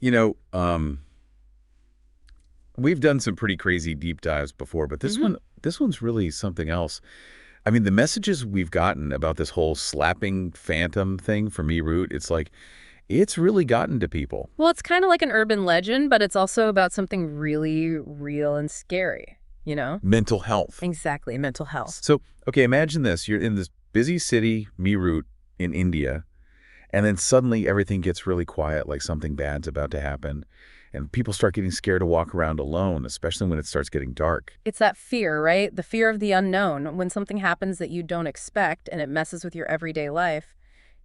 You know, we've done some pretty crazy deep dives before, but this one's really something else. I mean, the messages we've gotten about this whole slapping phantom thing from Meerut, it's like, it's really gotten to people. Well, it's kind of like an urban legend, but it's also about something really real and scary, you know? Mental health. Exactly, mental health. So, okay, imagine this. You're in this busy city, Meerut, in India, and then suddenly everything gets really quiet, like something bad's about to happen. And people start getting scared to walk around alone, especially when it starts getting dark. It's that fear, right? The fear of the unknown. When something happens that you don't expect and it messes with your everyday life,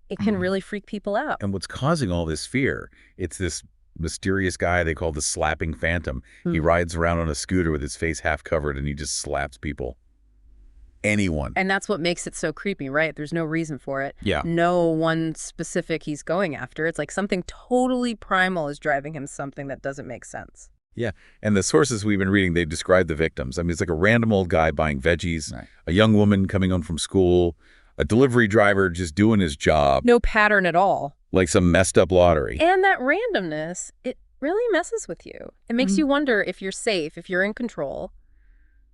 it can really freak people out. And what's causing all this fear, it's this mysterious guy they call the slapping phantom. He rides around on a scooter with his face half covered and he just slaps people. Anyone. And that's what makes it so creepy, right? There's no reason for it. Yeah. No one specific he's going after. It's like something totally primal is driving him something that doesn't make sense. Yeah. And the sources we've been reading, they describe the victims. I mean, it's like a random old guy buying veggies, Right. a young woman coming home from school, a delivery driver just doing his job, No pattern at all. like some messed up lottery. And that randomness, it really messes with you. It makes you wonder if you're safe, if you're in control.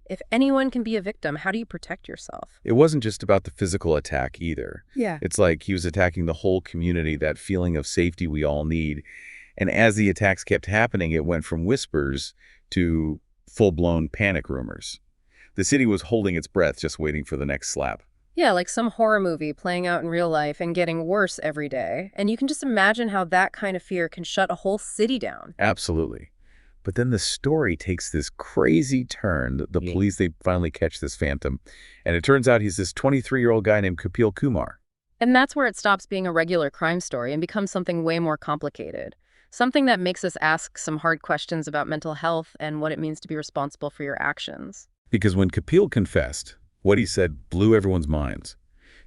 If anyone can be a victim, how do you protect yourself? It wasn't just about the physical attack either. Yeah. It's like he was attacking the whole community, that feeling of safety we all need. And as the attacks kept happening, it went from whispers to full-blown panic rumors. The city was holding its breath, just waiting for the next slap. Yeah, like some horror movie playing out in real life and getting worse every day. And you can just imagine how that kind of fear can shut a whole city down. Absolutely. But then the story takes this crazy turn. The police, they finally catch this phantom. And it turns out he's this 23-year-old guy named Kapil Kumar. And that's where it stops being a regular crime story and becomes something way more complicated. Something that makes us ask some hard questions about mental health and what it means to be responsible for your actions. Because when Kapil confessed, what he said blew everyone's minds.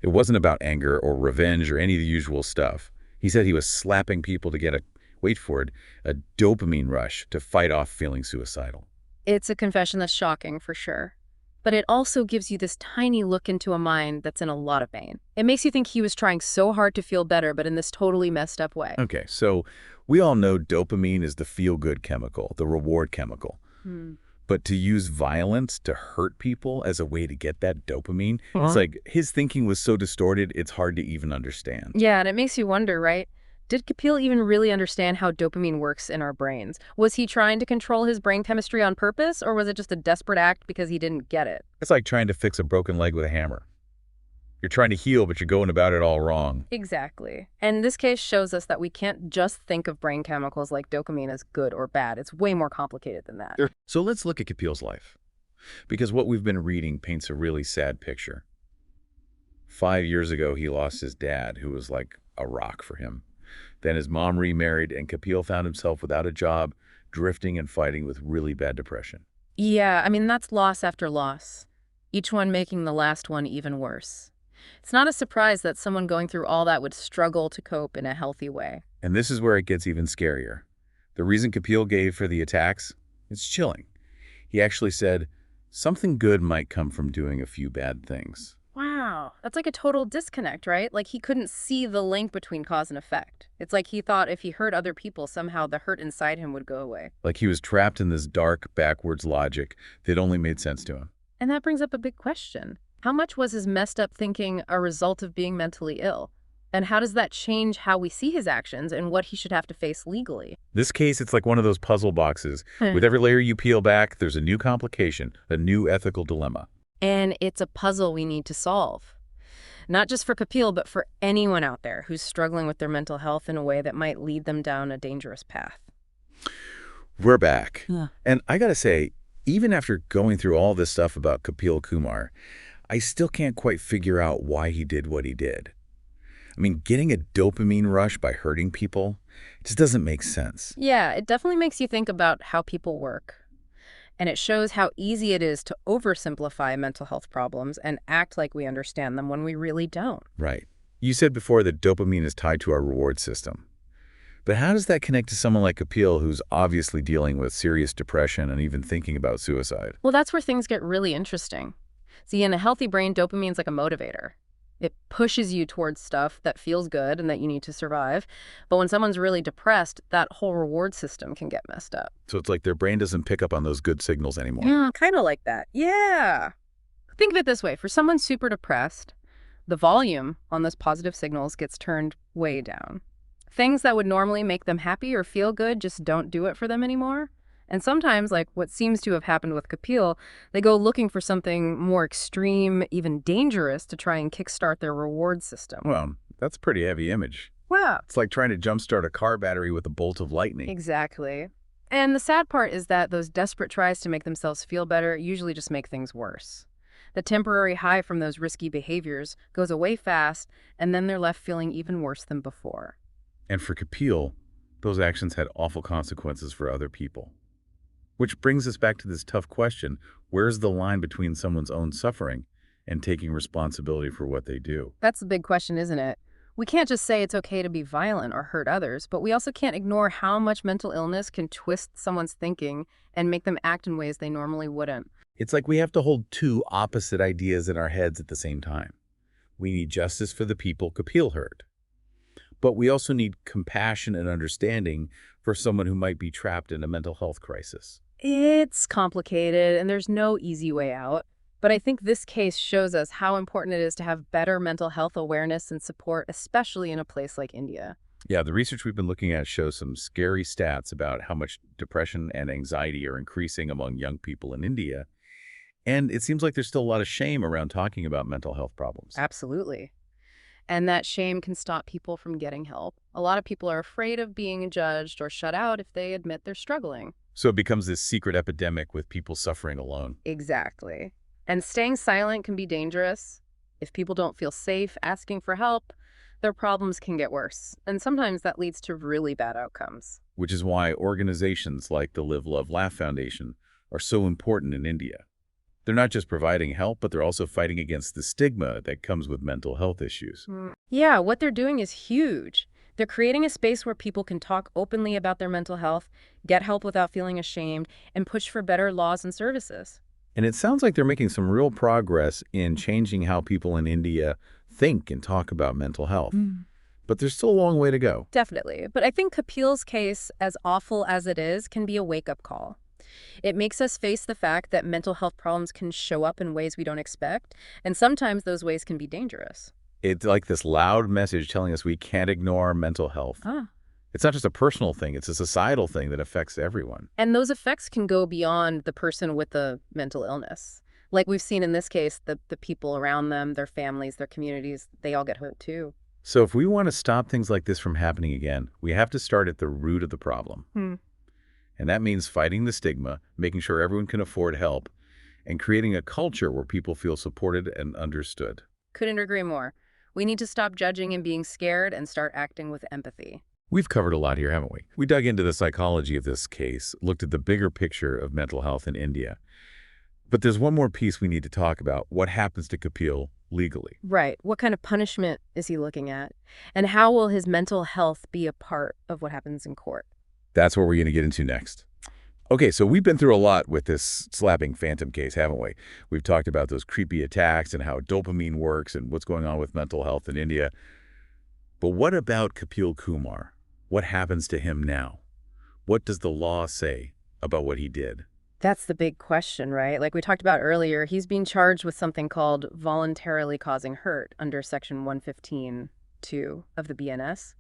It wasn't about anger or revenge or any of the usual stuff. He said he was slapping people to get wait for it, a dopamine rush to fight off feeling suicidal. It's a confession that's shocking, for sure. But it also gives you this tiny look into a mind that's in a lot of pain. It makes you think he was trying so hard to feel better, but in this totally messed up way. Okay, so we all know dopamine is the feel-good chemical, the reward chemical. But to use violence to hurt people as a way to get that dopamine, it's like his thinking was so distorted, it's hard to even understand. Yeah, and it makes you wonder, right? Did Kapil even really understand how dopamine works in our brains? Was he trying to control his brain chemistry on purpose, or was it just a desperate act because he didn't get it? It's like trying to fix a broken leg with a hammer. You're trying to heal, but you're going about it all wrong. Exactly. And this case shows us that we can't just think of brain chemicals like dopamine as good or bad. It's way more complicated than that. So let's look at Kapil's life, because what we've been reading paints a really sad picture. 5 years ago, he lost his dad, who was like a rock for him. Then his mom remarried, and Kapil found himself without a job, drifting and fighting with really bad depression. Yeah, I mean, that's loss after loss, each one making the last one even worse. It's not a surprise that someone going through all that would struggle to cope in a healthy way. And this is where it gets even scarier. The reason Kapil gave for the attacks, it's chilling. He actually said, something good might come from doing a few bad things. Wow, that's like a total disconnect, right? Like he couldn't see the link between cause and effect. It's like he thought if he hurt other people, somehow the hurt inside him would go away. Like he was trapped in this dark, backwards logic that only made sense to him. And that brings up a big question. How much was his messed up thinking a result of being mentally ill? And how does that change how we see his actions and what he should have to face legally? This case, it's like one of those puzzle boxes. With every layer you peel back, there's a new complication, a new ethical dilemma. And it's a puzzle we need to solve. Not just for Kapil, but for anyone out there who's struggling with their mental health in a way that might lead them down a dangerous path. We're back. Yeah. And I gotta say, even after going through all this stuff about Kapil Kumar, I still can't quite figure out why he did what he did. I mean, getting a dopamine rush by hurting people just doesn't make sense. Yeah, it definitely makes you think about how people work. And it shows how easy it is to oversimplify mental health problems and act like we understand them when we really don't. Right. You said before that dopamine is tied to our reward system. But how does that connect to someone like Kapil, who's obviously dealing with serious depression and even thinking about suicide? Well, that's where things get really interesting. See, in a healthy brain, dopamine's like a motivator. It pushes you towards stuff that feels good and that you need to survive. But when someone's really depressed, that whole reward system can get messed up. So it's like their brain doesn't pick up on those good signals anymore. Yeah, kind of like that. Yeah. Think of it this way. For someone super depressed, the volume on those positive signals gets turned way down. Things that would normally make them happy or feel good just don't do it for them anymore. And sometimes, like what seems to have happened with Kapil, they go looking for something more extreme, even dangerous, to try and kickstart their reward system. Well, that's a pretty heavy image. Wow. It's like trying to jumpstart a car battery with a bolt of lightning. Exactly. And the sad part is that those desperate tries to make themselves feel better usually just make things worse. The temporary high from those risky behaviors goes away fast, and then they're left feeling even worse than before. And for Kapil, those actions had awful consequences for other people. Which brings us back to this tough question: where's the line between someone's own suffering and taking responsibility for what they do? That's the big question, isn't it? We can't just say it's okay to be violent or hurt others, but we also can't ignore how much mental illness can twist someone's thinking and make them act in ways they normally wouldn't. It's like we have to hold two opposite ideas in our heads at the same time. We need justice for the people Kapil hurt, but we also need compassion and understanding for someone who might be trapped in a mental health crisis. It's complicated, and there's no easy way out. But I think this case shows us how important it is to have better mental health awareness and support, especially in a place like India. Yeah, the research we've been looking at shows some scary stats about how much depression and anxiety are increasing among young people in India. And it seems like there's still a lot of shame around talking about mental health problems. Absolutely. And that shame can stop people from getting help. A lot of people are afraid of being judged or shut out if they admit they're struggling. So it becomes this secret epidemic with people suffering alone. Exactly. And staying silent can be dangerous. If people don't feel safe asking for help, their problems can get worse. And sometimes that leads to really bad outcomes. Which is why organizations like the Live, Love, Laugh Foundation are so important in India. They're not just providing help, but they're also fighting against the stigma that comes with mental health issues. Yeah, what they're doing is huge. They're creating a space where people can talk openly about their mental health, get help without feeling ashamed, and push for better laws and services. And it sounds like they're making some real progress in changing how people in India think and talk about mental health. But there's still a long way to go. Definitely. But I think Kapil's case, as awful as it is, can be a wake-up call. It makes us face the fact that mental health problems can show up in ways we don't expect, and sometimes those ways can be dangerous. It's like this loud message telling us we can't ignore mental health. Ah. It's not just a personal thing, it's a societal thing that affects everyone. And those effects can go beyond the person with the mental illness. Like we've seen in this case, the people around them, their families, their communities, they all get hurt too. So if we want to stop things like this from happening again, we have to start at the root of the problem. And that means fighting the stigma, making sure everyone can afford help, and creating a culture where people feel supported and understood. Couldn't agree more. We need to stop judging and being scared and start acting with empathy. We've covered a lot here, haven't we? We dug into the psychology of this case, looked at the bigger picture of mental health in India. But there's one more piece we need to talk about: what happens to Kapil legally. Right. What kind of punishment is he looking at? And how will his mental health be a part of what happens in court? That's what we're going to get into next. Okay, so we've been through a lot with this slapping phantom case, haven't we? We've talked about those creepy attacks and how dopamine works and what's going on with mental health in India. But what about Kapil Kumar? What happens to him now? What does the law say about what he did? That's the big question, right? Like we talked about earlier, he's being charged with something called voluntarily causing hurt under Section 115(2) of the BNS.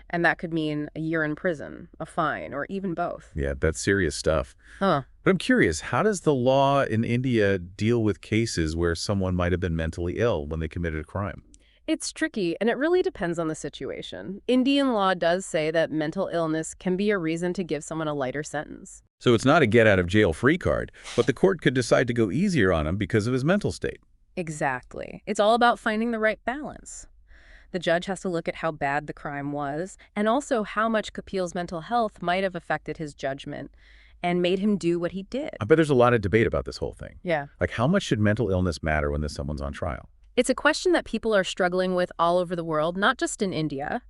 And that could mean a year in prison, a fine, or even both. Yeah, that's serious stuff. Huh. But I'm curious, how does the law in India deal with cases where someone might have been mentally ill when they committed a crime? It's tricky, and it really depends on the situation. Indian law does say that mental illness can be a reason to give someone a lighter sentence. So it's not a get-out-of-jail-free card, but the court could decide to go easier on him because of his mental state. Exactly. It's all about finding the right balance. The judge has to look at how bad the crime was, and also how much Kapil's mental health might have affected his judgment and made him do what he did. I bet there's a lot of debate about this whole thing. Yeah. Like, how much should mental illness matter when someone's on trial? It's a question that people are struggling with all over the world, not just in India.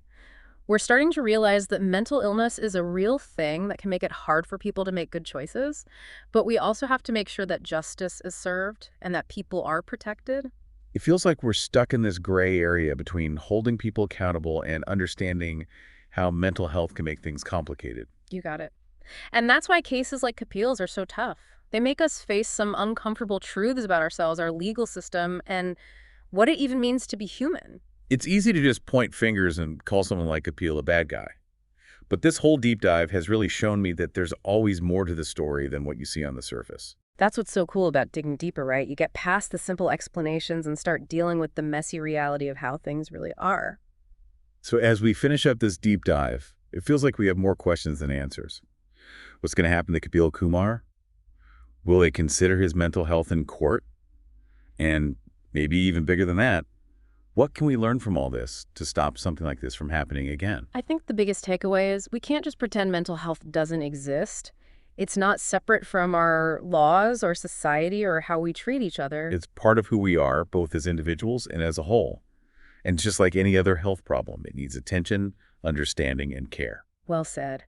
We're starting to realize that mental illness is a real thing that can make it hard for people to make good choices, but we also have to make sure that justice is served and that people are protected. It feels like we're stuck in this gray area between holding people accountable and understanding how mental health can make things complicated. You got it. And that's why cases like Kapil's are so tough. They make us face some uncomfortable truths about ourselves, our legal system, and what it even means to be human. It's easy to just point fingers and call someone like Kapil a bad guy. But this whole deep dive has really shown me that there's always more to the story than what you see on the surface. That's what's so cool about digging deeper, right? You get past the simple explanations and start dealing with the messy reality of how things really are. So as we finish up this deep dive, it feels like we have more questions than answers. What's going to happen to Kapil Kumar? Will they consider his mental health in court? And maybe even bigger than that, what can we learn from all this to stop something like this from happening again? I think the biggest takeaway is we can't just pretend mental health doesn't exist. It's not separate from our laws or society or how we treat each other. It's part of who we are, both as individuals and as a whole. And just like any other health problem, it needs attention, understanding, and care. Well said.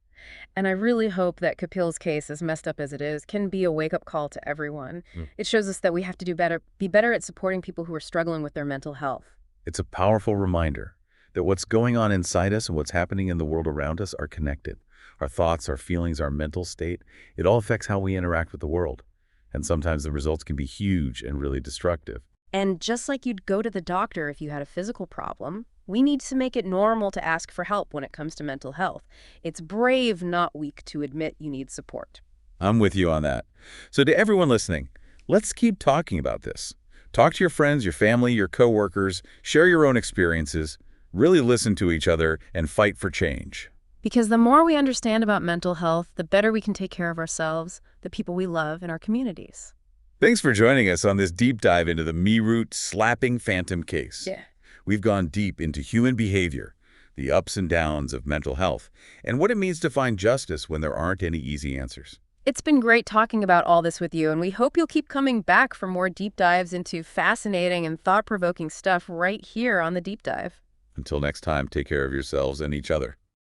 And I really hope that Kapil's case, as messed up as it is, can be a wake-up call to everyone. It shows us that we have to be better at supporting people who are struggling with their mental health. It's a powerful reminder that what's going on inside us and what's happening in the world around us are connected. Our thoughts, our feelings, our mental state, it all affects how we interact with the world. And sometimes the results can be huge and really destructive. And just like you'd go to the doctor if you had a physical problem, we need to make it normal to ask for help when it comes to mental health. It's brave, not weak, to admit you need support. I'm with you on that. So to everyone listening, let's keep talking about this. Talk to your friends, your family, your coworkers, share your own experiences, really listen to each other, and fight for change. Because the more we understand about mental health, the better we can take care of ourselves, the people we love, and our communities. Thanks for joining us on this deep dive into the Meerut slapping phantom case. Yeah. We've gone deep into human behavior, the ups and downs of mental health, and what it means to find justice when there aren't any easy answers. It's been great talking about all this with you, and we hope you'll keep coming back for more deep dives into fascinating and thought-provoking stuff right here on The Deep Dive. Until next time, take care of yourselves and each other.